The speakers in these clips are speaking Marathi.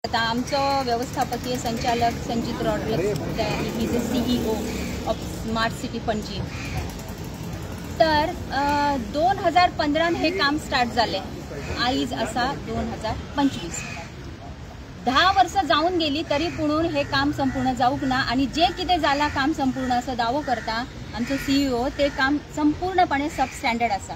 आता आमचो व्यवस्थापकीय संचालक Sanjit Rodrigues he is a CEO of smart city Panaji. तर 2015 हे काम स्टार्ट झाले, आयज असा 2025। 10 वर्ष जाऊन गेली तरी पुणून हे काम संपूर्ण जाऊक ना। आणि जे कितें जाला काम संपूर्ण असं दावो करता आमचो CEO, ते काम संपूर्णपणे सब स्टँडर्ड असा।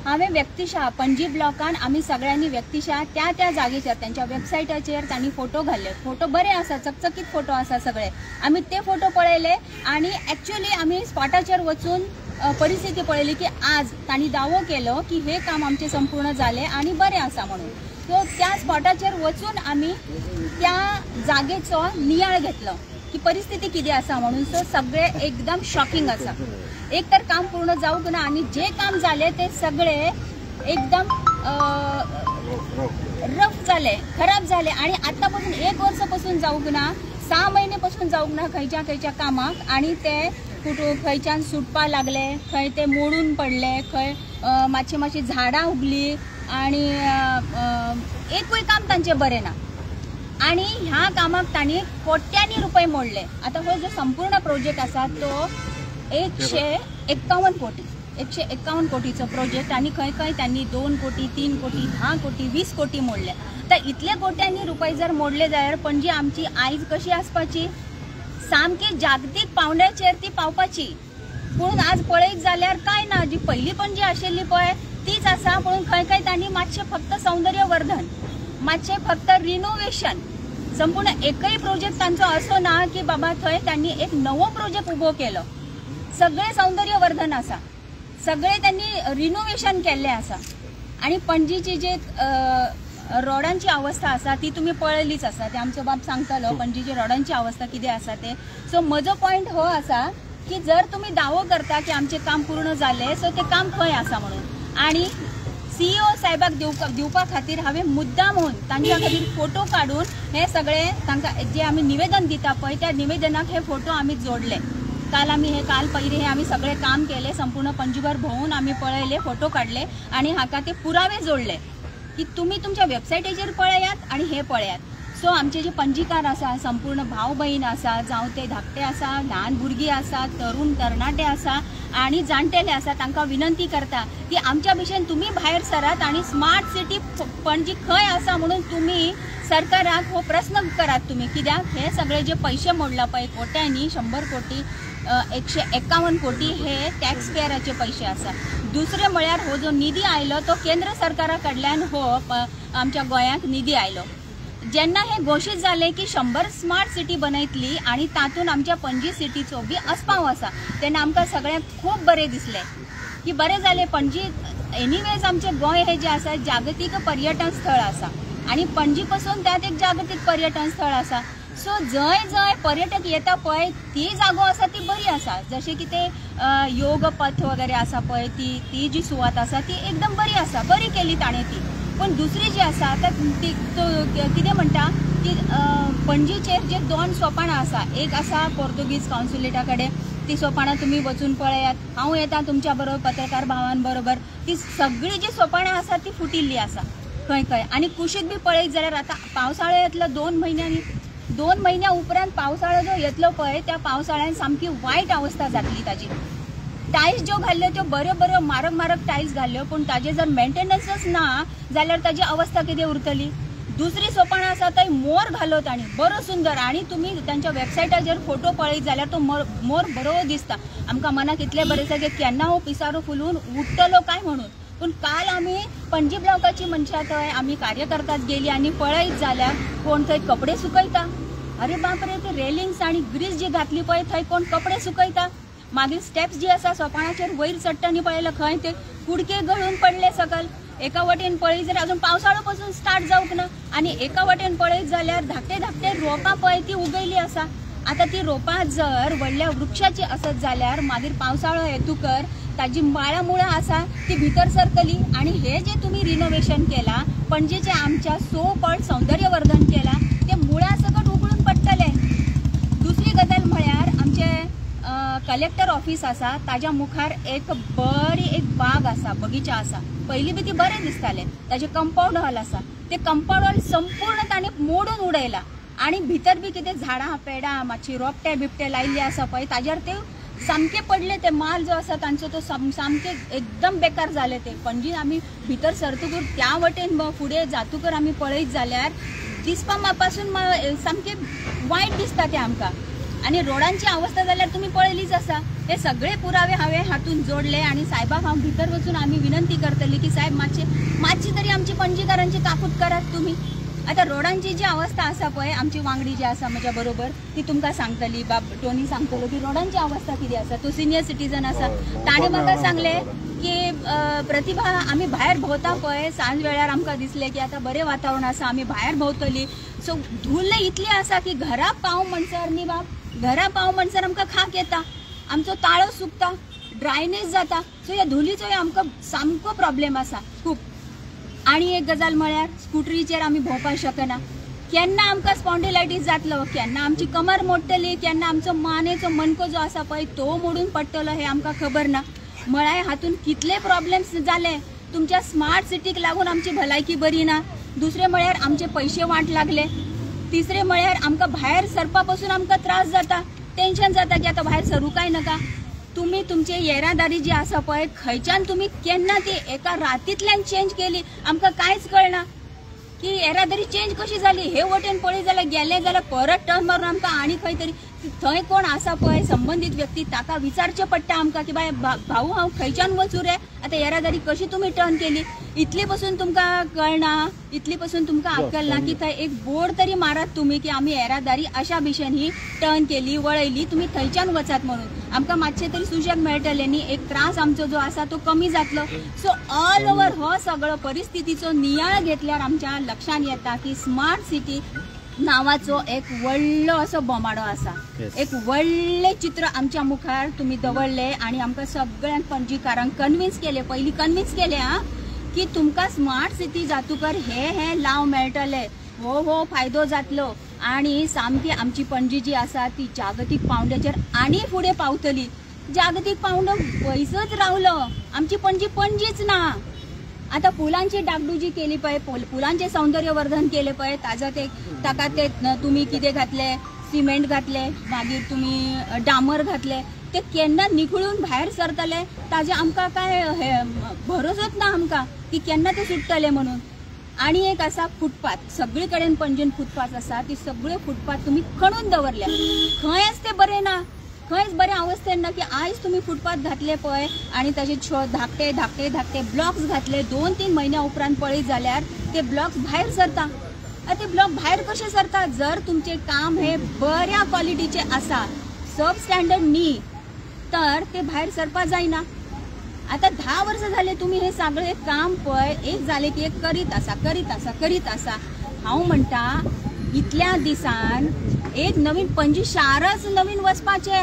हांवें व्यक्तिशः पणजी ब्लॉकान आमी सगळ्यांनी व्यक्तिशः त्या जागेचेर त्यांच्या वेबसायटाचेर तांणी फोटो घाल्ले। फोटो बरे आसा, चकचकीत फोटो आसा सगळे। आमी ते फोटो पळयले आणि ॲक्च्युअली आमी स्पॉटाचेर वचून परिस्थिती पळयली की आज तांणी दावो केलो की हे काम आमचे संपूर्ण जाले आणि बरे आसा म्हणून। सो त्या स्पॉटाचेर वचून आमी त्या जागेचो नियाळ घेतलो की परिस्थिती किती आसा म्हणून। सो सगळे एकदम शॉकिंग आसा। एक तर काम पूर्ण जाऊक ना आणि जे काम झाले ते सगळे एकदम रफ झाले, खराब झाले। आणि आतापासून 1 वर्षापासून जाऊक ना, 6 महिन्यापासून जाऊक ना खंयच्या कामाक। आणि ते खंयच्यान सुटपा लागले, खंय ते मोडून पडले, खंय मातशी झाडां उगली आणि एकूय काम तांचे बरे ना। आणि ह्या कामाक तांणी कोट्यांनी रुपये मोडले। आता हो जो संपूर्ण प्रोजेक्ट आसा तो 151 कोटी 151 कोटीचो प्रोजेक्ट। आणि खंय त्यांनी 2 कोटी 3 कोटी 10 कोटी 20 कोटी मोडले। तर इतले कोट्यांनी रुपये जर मोडले जाल्यार पणजी आमची आयज कशी आसपाची, सामकी जागतीक पावंड्याचेर ती पावपाची। पूण आज पळयत जाल्यार काय ना, जी पहिली पणजी आशिल्ली पळय तीच आसा। पूण खंय तांणी मातशें फक्त सौंदर्यवर्धन, मातशें फक्त रिनोवेशन, संपूर्ण एकही प्रोजेक्ट तांचो असो ना की बाबा थंय त्यांनी एक नवो प्रोजेक्ट उभो केलो। सगळे सौंदर्यवर्धन आसा, सगळे त्यांनी रिनोवेशन केल्ले आसा। आणि पणजीची जे रोडांची अवस्था आसा ती तुम्ही पळयलीच आसा, ते आमचो बाब सांगतालो पणजीची रोडांची अवस्था कितें आसा ते। सो म्हजो पॉयंट हो आसा की जर तुम्ही दावो करता की आमचे काम पूर्ण जाले, सो ते काम खंय आसा म्हणून। आणि CEO साहेबाक दिवपा खातीर हांवें मुद्दाम होऊन तांच्या खातीर फोटो काढून हे सगळे तांकां जे आमी निवेदन दिता पळय त्या निवेदनाक हे फोटो आमी जोडले। काल पयलीं हे आमी सगळे काम केले, संपूर्ण पणजीभर भोंवून आमी पळयले, फोटो काढले आणि हाका ते पुरावे जोडले की तुम्ही तुमच्या वेबसायटीचेर पळयात आणि हे पळयात। सो आमचे जे पणजीकार आसा, संपूर्ण भाव भयण आसा, जावं ते धाकटे आसा, ल्हान भुरगीं आसा, तरुण तरणाटे आसा आणि जाणटेले आसा, तांकां विनंती करता की आमच्या भशेन तुम्ही भायर सरात आणि स्मार्ट सिटी पणजी खंय आसा म्हणून तुम्ही सरकाराक हो प्रश्न करात तुम्ही। कित्याक हे सगळे जे पैसे मोडला पळय कोट्यांनी, 100 कोटी 151 कोटी हे टॅक्स पेयराचे पैसे आसा। दुसरे म्हळ्यार हो जो निधी आयलो तो केंद्र सरकारा कडल्यान हो आमच्या गोंयाक निधी आयलो। जेन्ना हे घोषित जाले की 100 स्मार्ट सिटी बनयतली आणि तातून आमच्या पणजी सिटीचो बी आस्पाव आसा, तेन्ना आमकां सगळ्यांक खूब बरें दिसले की बरें जालें। पणजी एनीवेज आमचे गोंय हे जे आसा जागतीक पर्यटन स्थळ आसा आणि पणजी पासून त्यात एक जागतीक पर्यटन स्थळ आसा। सो जय पर्यटक येता पळय ती जागो आसा ती बरी आसा, जशें की ते योग पथ वगैरे आसा पळय ती जी सुवात आसा ती एकदम बरी आसा, बरी केली ताणें ती। पण दुसरी जी आसा आता ती कितें म्हणटा की पणजीचेर जे 2 सोपाणां आसा, एक आसा पोर्तुगीज कॉन्सुलेटा कडेन, ती सोपाणां तुम्ही वचून पळयात। हांव येता तुमच्या बरोबर पत्रकार भावान बरोबर, ती सगळी जी सोपाणां आसा ती फुटिल्ली आसा खंय। आणि कुशीक बी पळयत जाल्यार आता पावसाळो येतलो 2 महिन्यांनी, 2 महिन्या उपरांत पावसाळो जो येतलो पळय त्या पावसाळ्यान सामकी वायट अवस्था जातली ताजी। टायल्स ज्यो घाल्ल्यो त्यो बऱ्यो म्हारग टायल्स घाल्ल्यो, पण ताजे जर मेंटेनन्सच ना जाल्यार ताजी अवस्था कितें उरतली। दुसरी सोपाणां आसा थंय मोर घालो तांणी बरो सुंदर, आणि तुम्ही त्यांच्या वेबसायटाचेर फोटो पळयत जाल्यार तो मोर बरो दिसता। आमकां मनाक इतलें बरें दिसता की केन्ना हो पिसारो फुलून उठतलो काय म्हणून। पण काल आमी पणजी ब्लॉकाची मनशां थंय आमी कार्यकर्तात गेली आणि पळयत जाल्यार कोण थंय कपडे सुकयता। अरे बापरे, ते रेलिंग्स आणि ग्रीस जी घातली पळय थंय कोण कपडे सुकयता। मागीर स्टेप्स जी आसा सोपाणाचेर वयर चडटानी पळयलें खंय ते कुडके गळून पडले सकल। एका वटेन पळयत जाल्यार अजून पावसाळो पासून स्टार्ट जावंक ना, आणि एका वटेन पळयत जाल्यार धाकटे रोपां पळय ती उगयली आसा। आता ती रोपां जर व्हडल्या वृक्षाची आसत जाल्यार मागीर पावसाळो येतुकर ताजी माळा मुळां आसा ती भितर सरतली। आणि हे जे तुम्ही रिनोवेशन केला, पणजेचे आमच्या सो कॉल्ड सौंदर्यवर्धन केला, ते मुळां सकट उगळून पडटले। दुसरी गजाल म्हळ्यार आमचे कलेक्टर ऑफिस आसा, ताज्या मुखार एक बरी एक बाग आसा, बगीचा आसा। पयलीं बी ती बरें दिसतालें, ताजे कंपाऊंड हॉल आसा, ते कंपाऊंड वॉल संपूर्णपणे मोडून उडयला आणि भितर बी कितें झाडां पेडां मातशी रोपटे बिपटे लायिल्ले आसा पळय ताजेर ते सामके पडले ते माल जो आसा तांचो तो सामके एकदम बेकार जाले ते पणजी आमी भितर सरतकूर त्या वटेन फुडें जातकूर आमी पळयत जाल्यार दिसपा पासून सामके वायट दिसता ते आमकां आणि रोडांची अवस्था जाल्यार तुम्ही पळयलीच आसा हे सगळे पुरावे हांवें हातून जोडले आणि साहेबाक हांव भितर वचून आमी विनंती करतली की साहेब मातशी तरी आमची पणजीकारांची ताकूद करात तुम्ही आता रोडांची जी अवस्था आसा पळय आमची वांगडी जी आसा म्हज्या बरोबर ती तुमकां सांगतली टोनी सांगतलो की रोडांची अवस्था कितें आसा तो सिनियर सिटीजन आसा ताणें म्हाका सांगले की प्रतिभा आमी भायर भोंवता पळय सांज वेळार आमकां दिसलें की आतां बरें वातावरण आसा आमी भायर भोंवतली सो धूल इतली आसा की घरा पाव म्हणसर न्ही बाब घरा पाव म्हणसर आमकां खाक येता आमचो ताळो सुकता ड्रायनेस जाता सो ह्या धुलीचो आमकां सामको प्रॉब्लेम आसा खूब आणि एक गजाल म्हळ्यार स्कुटरीचेर आमी भोंवपाक शकना केन्ना आमकां स्पॉन्डिलायटीस जातलो केन्ना आमची कमर मोडटली केन्ना आमचो मानेचो मणको जो आसा पळय तो मोडून पडटलो हे आमकां खबर ना म्हळ्यार हातून कितले प्रॉब्लेम्स जाले तुमच्या स्मार्ट सिटीक लागून आमची भलायकी बरी ना दुसरे म्हळ्यार आमचे पयशे वाट लागले तिसरे म्हळ्यार आमकां भायर सरपा पासून आमकां त्रास जाता टेन्शन जाता की आतां भायर सरू काय नका तुम्ही तुमची येरादारी जी आसा पळय खंयच्यान तुम्ही केन्ना ती एका रातींतल्यान चेंज केली आमकां कांयच कळना की येरादारी चेंज कशी जाली हे वटेन पळय जाल्यार गेले जाल्यार परत टर्न मारून आमकां आनी खंय तरी थंय कोण आसा पळय संबंधीत व्यक्ती ताका विचारचें पडटा आमकां की बाय भाऊ हांव खंयच्यान वचूं रे आतां येरादारी कशी तुमी टर्न केली इतली पासून तुमकां कळना इतली पासून तुमकां अक्कल ना की थंय एक बोर्ड तरी मारात तुम्ही की आमी येरादारी अशा भिशेन ही टर्न केली वळयली तुम्ही थंयच्यान वचात म्हणून आमकां मातशें तरी सुशेग मेळटलें न्ही एक त्रास आमचो जो आसा तो कमी जातलो सो ऑल ओवर हो सगळो परिस्थितीचो नियाळ घेतल्यार आमच्या लक्षांत येता की स्मार्ट सिटी नावाचो एक व्हडलो असो बोमाडो आसा एक व्हडलें चित्र आमच्या मुखार तुम्ही दवरले आणि आमकां सगळ्यांक पणजीकारांक कन्विन्स केले पयलीं कन्विन्स केले की तुमकां स्मार्ट सिटी जातूकर हे लाव मेळटले हो फायदो जातलो आणि सामकी आमची पणजी जी आसा ती जागतीक पावंड्याचेर आनी फुडें पावतली जागतीक पावंडो पयसच रावलो आमची पणजी पणजीच ना आता पुलांची डागडुजी केली पळय पुलांचे सौंदर्यवर्धन केले पळय ताका ते तुम्ही कितें घातले सिमेंट घातले मागीर तुम्ही डामर घातले ते केन्ना निखळून भायर सरतले ताजे आमकां काय भरोसोच ना आमकां की केन्ना ते सुट्टले म्हणून आणि एक आसा फुटपाथ सगळे कडेन पणजेन फुटपाथ आसा ती सगळे फुटपाथ तुम्ही खणून दवरल्या खंयच ते बरे ना खंयच बऱ्या अवस्थेन ना की आयज तुम्ही फुटपाथ घातले पळय आणि ताचे धाकटे ब्लॉक्स घातले 2-3 महिन्या उपरांत पळयत जाल्यार ते ब्लॉक्स भायर सरता ते ब्लॉक भायर कशे सरता जर तुमचे काम हे बऱ्या क्वॉलिटीचे आसा सब स्टँडर्ड न्ही तर ते भायर सरपा जायना आता 10 वर्ष झाले तुम्ही हे सगळे काम पळय एक जाले की एक करीत आसा हांव म्हणटा इतल्या दिसान एक नवीन पणजी शारच नवीन वचपाचे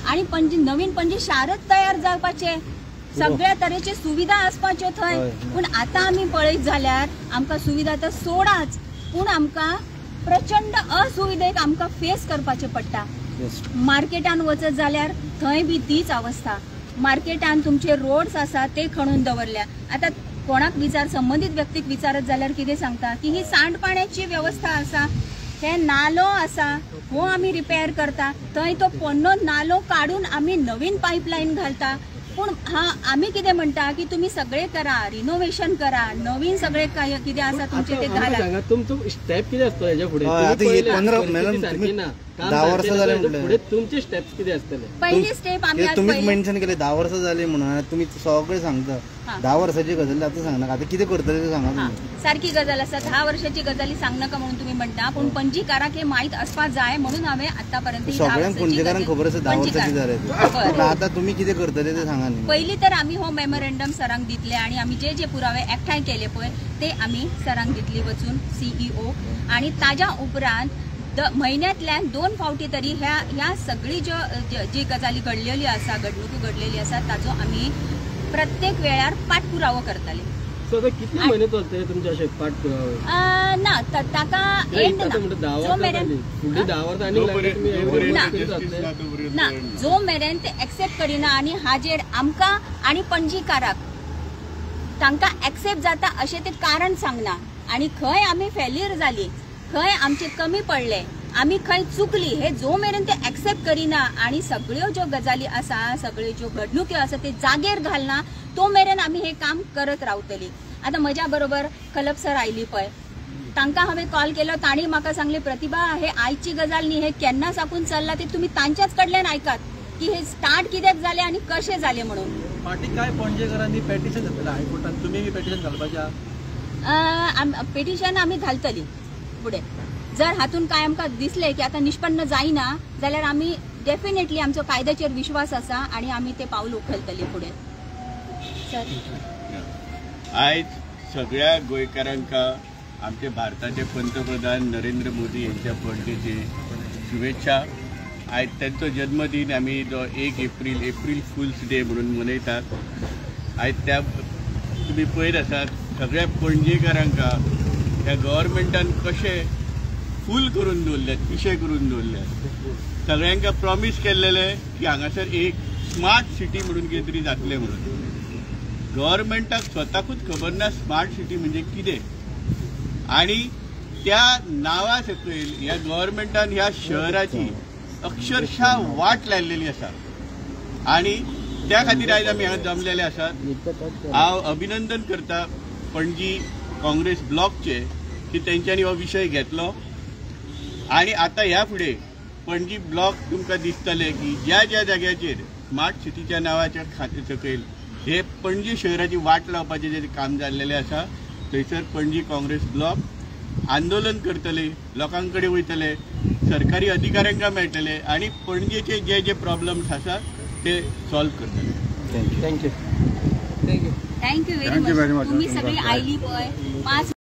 आणि नवीन पणजी शारच तयार जावपाचे सगळ्या तरेचे सुविधा आसपाच्यो थंय पूण आता आमी पळयत जाल्यार आमकां सुविधा तर सोडाच पूण आमकां प्रचंड असुविधेक आमकां फेस करपाचे पडटा मार्केटान वचत जाल्यार थंय बी तीच अवस्था मार्केटान तुमचे रोड्स आसा ते खणून दवरल्या आता कोणाक संबंधित व्यक्तीक विचारत जाल्यार कितें सांगता की ही सांडपाण्याची व्यवस्था आसा हे नालो आसा हो आमी रिपेअर करता थंय तो पोन्नो नालो काढून आमी नवीन पाईपलाईन घालता पूण आमी कितें म्हणटा की तुम्ही सगळे करा रिनोव्हेशन करा नवीन सगळे कितें आसा तुमचे ते घाला तुमचो स्टेप कितें आसतो हेच्या फुडें 10 वर्ष जाले म्हटले तुमचे स्टेप्स कितें आसतले पहिले स्टेप आमी तुम्ही मेन्शन केले 10 वर्ष जाले म्हणून तुम्ही सगळे सांगता 10 वर्षाची गजाल आता सांगना आता कितें करतले ते सांगा सारखी गजाल आसा 10 वर्षाची गजाली सांगनाका म्हणून तुम्ही म्हणता पण पणजीकाराक हे माहित असपा जाय म्हणून हांवें आतापर्यंत सगळ्यांक पणजीकारांक खबर आसा 10 वर्षाची जाले पण आता तुम्ही कितें करतले ते सांगा पहिली तर आम्ही हो मेमोरेंडम सरांक दितले आणि आम्ही जे जे पुरावे एकठांय केले पळय ते आम्ही सरांक दितली वचून CEO आणि ताज्या उपरांत महिन्यातल्यान 2 फावटी तरी ह्या सगळी जी गजाली घडलेली आसा घडणुकी घडलेली आसा ताचो आम्ही प्रत्येक वेळार पाठपुरावो करतले कितले महिने चलतले तुमचे अशे पाठपुरावे ना ताका एंड ना जो मेरेन ना जो मेरेन ते एक्सेप्ट करिना आणि हाजेर आमकां आणि पणजीकाराक तांकां एक्सेप्ट जाता अशें ते कारण सांगना आणि खंय आम्ही फेल्युअर झाली, खंय आमचे कमी पडले, आम्ही खंय चुकली, हे जो मेरेन ते एक्सेप्ट करिना आणि सगळ्यो ज्यो गजाली आसा, सगळ्यो ज्यो घडणुक्यो आसा ते जागेर घालना, तो मेरेन आम्ही हे काम करत रावतली. आता म्हज्या बरोबर कलप सर आयली पळय, तांकां हांवें कॉल केलो, तांणी म्हाका सांगले प्रतिभा हे आयची गजाल न्ही, हे केन्ना साकून चल्ला ते तुम्ही तांच्याच कडल्यान आयकात की हे स्टार्ट कित्याक जाले आणि कशें जाले म्हणून. फाटी काय पणजेकरांनी पेटिशन घातलेलें हायकोर्टान, तुमी पेटिशन घालपाचें? पेटिशन आम्ही घालतली पुढे. जर हातून काय आमकां दिसले की आता निष्पन्न जायना जाल्यार आम्ही डेफिनेटली आमचो कायद्याचेर विश्वास आसा आणि आम्ही ते पाऊल उखलतली पुढे. सर आयज सगळ्या गोंयकारांका आमचे भारताचे पंतप्रधान नरेंद्र मोदी यांच्या बर्थडेचे शुभेच्छा. आयज त्यांचो जन्मदिन आम्ही जो 1 एप्रील फुल्स डे म्हणून मनयतात. आयज त्या तुम्ही पळयत आसात सगळ्या पणजेकारांका ह्या गव्हर्मेंटान कशें फूल करून दवरल्यात, पिशे करून दवरल्यात. सगळ्यांका प्रॉमिस केल्लेले की हांगासर एक स्मार्ट सिटी म्हणून कितें तरी जातलें म्हणून. गव्हर्मेंटाक स्वताकूच खबर ना स्मार्ट सिटी म्हणजे कितें, आणि त्या नांवा सकयल ह्या गव्हर्मेंटान ह्या शहराची अक्षरशः वाट लायलेली आसा आणि त्या खातीर आयज आमी हांगा जमलेले आसात. हांव अभिनंदन करता पणजी काँग्रेस ब्लॉकचे की तेंच्यांनी हो विशय घेतलो आणि आता ह्या फुडें पणजी ब्लॉक तुमकां दिसतले की ज्या ज्या जाग्याचेर स्मार्ट सिटीच्या नांवाच्या खात्या सकयल हे पणजी शहराची वाट लावपाचें जे काम जाल्लेलें आसा थंयसर पणजी काँग्रेस ब्लॉक आंदोलन करतले, लोकां कडेन वयतले, सरकारी अधिकाऱ्यांक मेळटले आणि पणजेचे जे जे प्रॉब्लेम्स आसा ते सॉल्व करतले. थँक्यू. Thank you very much. तुम्ही सगळी आयली पळय 5